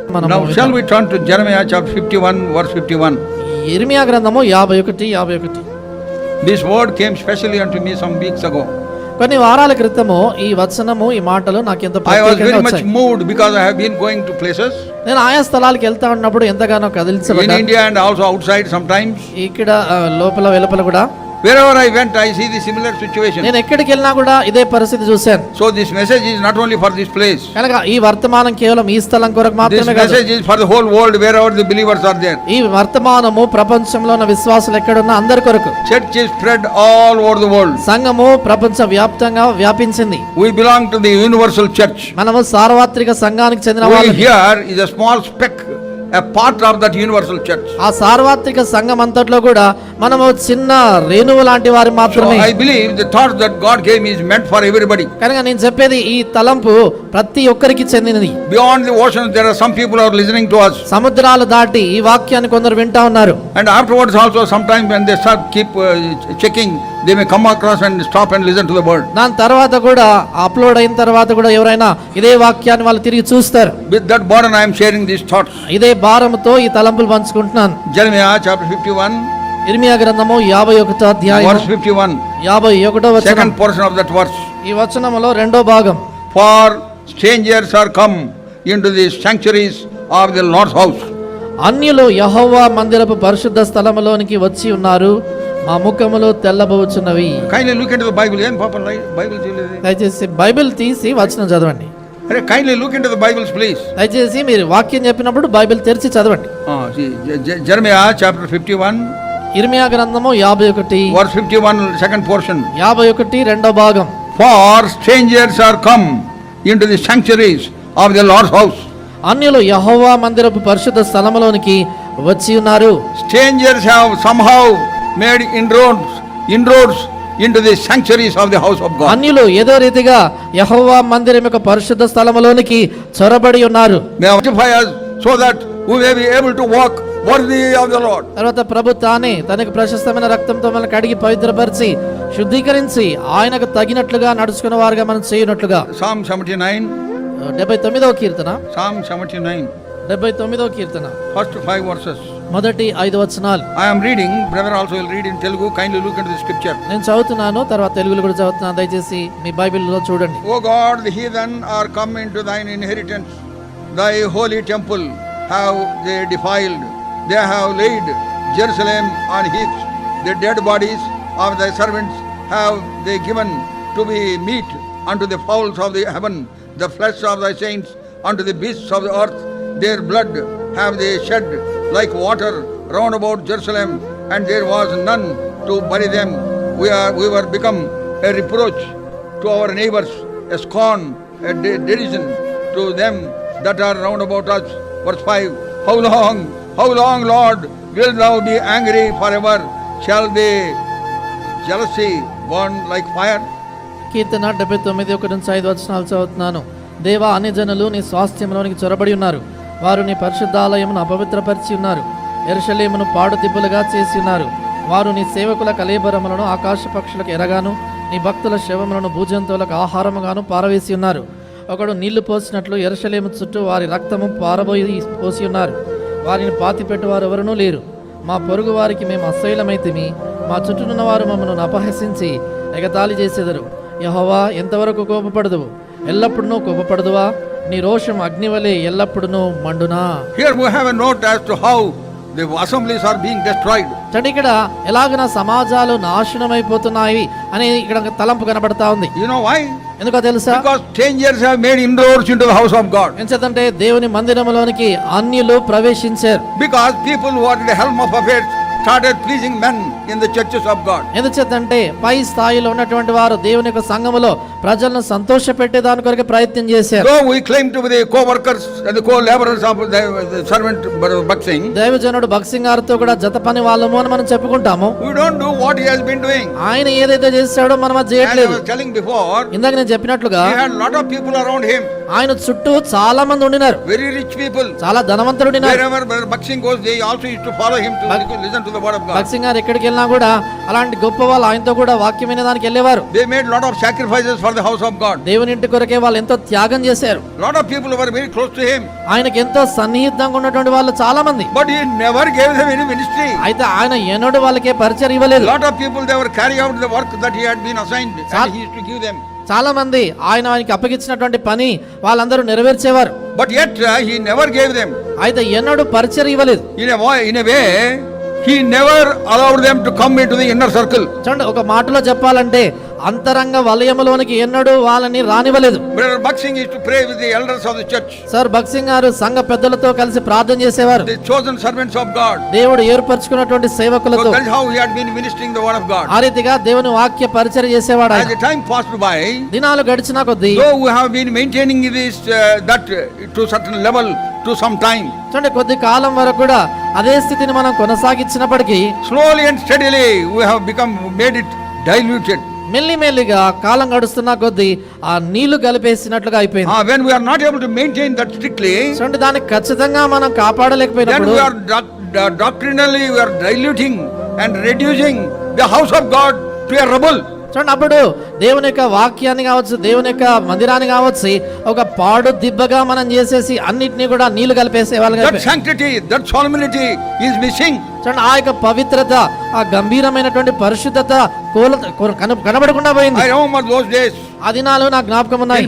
Now shall we turn to Jeremiah chapter 51 verse 51. యిర్మీయా గ్రంథము 51. This word came specially unto me some weeks ago. కొన్ని వారాల క్రితము ఈ వచనము ఈ మాటలు నాకు ఎంత I was very much moved because I have been going to places. నేను ఆయా స్థలాలకు వెళ్తా ఉన్నప్పుడు ఎంతగానో కదిలించబడ్డాను. In India and also outside sometimes. ఇక్కడ లోపల వెలుపల కూడా Wherever I went, I see the similar situation. నేను ఎక్కడికి వెళ్ళినా కూడా ఇదే పరిస్థితి చూశాను. So this message is not only for this place. కనుక ఈ వర్తమానం కేవలం ఈ స్థలం కొరకు మాత్రమే కాదు. This message is for the whole world wherever the believers are there. ఈ వర్తమానము ప్రపంచంలో ఉన్న విశ్వాసులు ఎక్కడ ఉన్న అందరి కొరకు. Church is spread all over the world. సంఘము ప్రపంచ వ్యాప్తంగా వ్యాపించింది. We belong to the universal church. మనము సార్వత్రిక సంఘానికి చెందిన వాళ్ళం. Here is a small speck, a part of that universal church. ఆ సార్వత్రిక సంఘం అంతట్లో కూడా మనము చిన్న రేణువు లాంటి వారు మాత్రమే. So I believe the thought that God gave me is meant for everybody. కనుక నేను చెప్పేది ఈ తలంపు ప్రతి ఒక్కరికి చెందినది. Beyond the oceans there are some people who are listening to us. సముద్రాలు దాటి ఈ వాక్యాన్ని కొందరు వింటా ఉన్నారు. And afterwards also sometimes when they start keep checking, they may come across and stop and listen to the word. దాని తర్వాత కూడా అప్లోడ్ అయిన తర్వాత కూడా ఎవరైనా ఇదే వాక్యాన్ని వాళ్ళు తిరిగి చూస్తారు. With that burden I am sharing these thoughts. ఇదే భారముతో ఈ తలంపులు పంచుకుంటున్నాను. Jeremiah chapter 51. యిర్మీయా గ్రంథము 51వ అధ్యాయం verse 51. 51వ వచనం. Second portion of that verse. ఈ వచనములో రెండో భాగం. For strangers are come into the sanctuaries of the Lord's house. అన్యులు యెహోవా మందిరపు పరిశుద్ధ స్థలములోనికి వచ్చి ఉన్నారు, మా ముఖములు తెల్లబోచున్నవి. Kindly look into the Bible. ఏం పాపం బైబిల్ చూడలేదు? దయచేసి బైబిల్ తీసి వచనం చదవండి. అరే kindly look into the Bibles please. దయచేసి మీరు వాక్యం చెప్పినప్పుడు బైబిల్ తెరిచి చదవండి. Jeremiah chapter 51. యిర్మీయా గ్రంథము 51 verse 51 second portion. 51 రెండో భాగం. For strangers are come into the sanctuaries of the Lord's house. అన్యులు యెహోవా మందిరపు పరిశుద్ధ స్థలములోనికి వచ్చి ఉన్నారు. Strangers have somehow made inroads into the sanctuaries of the house of God. అన్యులు ఏదో రీతిగా యెహోవా మందిరం యొక్క పరిశుద్ధ స్థలములోనికి చొరబడి ఉన్నారు. May sanctify us so that we may be able to walk worthy of the Lord. తర్వాత ప్రభు తానే తనకు ప్రశస్తమైన రక్తంతో మనల్ని కడిగి పవిత్రపరిచి శుద్ధీకరించి ఆయనకు తగినట్లుగా నడుచుకున్న వారుగా మనం చేయనట్లుగా. Psalm 79. 79వ కీర్తన. Psalm 79. 79వ కీర్తన. First 5 verses. మొదటి 5 వచనాలు. I am reading, brother also will read in Telugu. Kindly look into the scripture. నేను చదువుతున్నాను, తర్వాత తెలుగులో కూడా చదువుతున్నాను. దయచేసి మీ బైబిల్లో చూడండి. O God, the heathen are come into thine inheritance. Thy holy temple have they defiled. They have laid Jerusalem on heaps. The dead bodies of thy servants have they given to be meat unto the fowls of the heaven, the flesh of thy saints unto the beasts of the earth. Their blood have they shed like water round about Jerusalem, and there was none to bury them. We were become a reproach to our neighbors, a scorn, a derision to them that are round about us. Verse 5. How long, Lord, wilt thou be angry forever? Shall they jealousy burn like fire? కీర్తన 79 1-5 వచనాలు చదువుతున్నాను. దేవా, అన్ని జనులు నీ స్వాస్థ్యంలోనికి చొరబడి ఉన్నారు. వారు నీ పరిశుద్ధాలయమును అపవిత్రపరిచి ఉన్నారు. యెరూషలేమును పాడుదిబ్బలుగా చేసి ఉన్నారు. వారు నీ సేవకుల కళేబరములను ఆకాశ పక్షులకు ఎరగాను, నీ భక్తుల శవములను భూజంతువులకు ఆహారముగాను పారవేసి ఉన్నారు. ఒకడు నీళ్లు పోసినట్లు యెరూషలేము చుట్టూ వారి రక్తము పోసి ఉన్నారు. వారిని పాతిపెట్టువారు ఎవరునూ లేరు. మా పొరుగు వారికి మేము అసహ్యులమైతిమి. మా చుట్టూనున్న వారు మమ్మల్ని అపహసించి ఎగతాళి చేసేదరు. యెహోవా, ఎంతవరకు కోపపడదువు? ఎల్లప్పుడూ కోపపడదువా? నీ రోషం అగ్నివలే ఎల్లప్పుడూ మండునా. Here we have a note as to how the assemblies are being destroyed. చూడండి, ఇక్కడ ఎలాగన సమాజాలు నాశనమైపోతున్నాయి అనే ఇక్కడ తలంపు కనబడతా ఉంది. You know why? ఎందుకో తెలుసా? Because strangers have made inroads into the house of God. ఎందుకంటే దేవుని మందిరములోనికి అన్యులు ప్రవేశించారు. Because people who are at the helm of affairs started pleasing men in the churches of God. ఎందుకంటే పై స్థాయిలో ఉన్నటువంటి వారు దేవుని యొక్క సంఘములో ప్రజలను సంతోషపెట్టే దాని కొరకు ప్రయత్నం చేశారు. Though we claim to be the co-workers and the co-laborers of the servant Bhaksing, దైవజనుడు భక్సింగ్ గారితో కూడా జత పని వాళ్ళము అని మనం చెప్పుకుంటాము. we don't do what he has been doing. ఆయన ఏదైతే చేశాడో మనం అది And I చేయట్లేదు. was telling before, ఇందాక నేను చెప్పినట్లుగా he had a lot of people around him. ఆయన చుట్టూ చాలా మంది ఉండినారు, very rich people. చాలా ధనవంతులు ఉండినారు. Wherever Brother Baksin goes, they also used to follow him to listen to the word of God. భక్సింగ్ గారు ఎక్కడికి వెళ్ళినా కూడా అలాంటి గొప్ప వాళ్ళు ఆయనతో కూడా వాక్యం వినేదానికి వెళ్ళేవారు. They made lot of sacrifices for the house of God. దేవుని ఇంటి కొరకే వాళ్ళు ఎంతో త్యాగం చేశారు. Lot of people were very close to him, ఆయనకి ఎంతో సన్నిహితంగా ఉన్నటువంటి వాళ్ళు చాలా మంది. but he never gave them any ministry. అయితే ఆయన ఎన్నడూ వాళ్ళకే పరిచయం ఇవ్వలేదు. Lot of people, they were carrying out the work that he had been assigned, and he used to give them. చాలా మంది ఆయనకి అప్పగించినటువంటి పని వాళ్ళందరూ నెరవేర్చేవారు. But yet he never gave them. అయితే ఎన్నడూ పరిచయం ఇవ్వలేదు. In a way, he never allowed them to come into the inner circle. చూడండి, ఒక మాటలో చెప్పాలంటే అంతరంగ వలయములోనికి ఎన్నడూ వాళ్ళని రానివ్వలేదు. Brother Baksin used to pray with the elders of the church, sir భక్సింగ్ గారు సంఘ పెద్దలతో కలిసి ప్రార్థన చేసేవారు, the chosen servants of God. దేవుడు ఏర్పరచుకున్నటువంటి So సేవకులతో. that is how he had been ministering the word of God. ఆ రీతిగా దేవుని వాక్య పరిచయం చేసేవాడు As ఆయన. the time passed by, దినాలు గడిచిన కొద్దీ though we have been maintaining this that to certain level to some time, చూడండి, కొద్ది కాలం వరకు కూడా అదే స్థితిని మనం కొనసాగించినప్పటికీ slowly and steadily we have made it diluted. మెల్లిమెల్లిగా కాలం గడుస్తున్న కొద్దీ ఆ నీళ్లు కలిపేసినట్లుగా అయిపోయింది. When we are not able to maintain that strictly, చూడండి, దాన్ని ఖచ్చితంగా మనం then కాపాడలేకపోయినప్పుడు we are doctrinally we are diluting and reducing the house of God to a rubble. చూడండి, అప్పుడు దేవుని యొక్క వాక్యాన్ని కావచ్చు, దేవుని యొక్క మందిరాన్ని కావచ్చు, ఒక పాడు దిబ్బగా మనం చేసేసి అన్నిటినీ కూడా నీళ్లు కలిపేసే వాళ్ళగా That sanctity, that solemnity is missing. చూడండి, ఆ యొక్క పవిత్రత, ఆ గంభీరమైనటువంటి పరిశుద్ధత కనబడకుండా పోయింది. I remember those days. ఆ దినాలు నా జ్ఞాపకం ఉన్నాయి.